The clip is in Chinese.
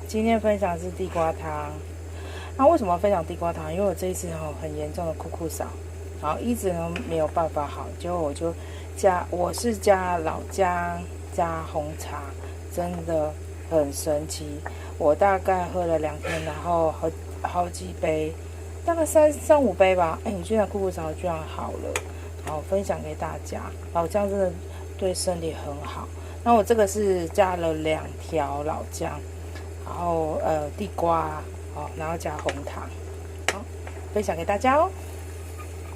今天分享的是地瓜汤。那为什么分享地瓜汤？因为我这一次很严重的酷酷扫，然后一直没有办法好，结果我是加老姜加红茶，真的很神奇。我大概喝了2天，然后好几杯，大概三五杯吧。我居然酷酷扫居然好了，然后分享给大家。老姜真的对身体很好。那我这个是加了2条老姜，然后地瓜，然后加红糖，好，分享给大家哦。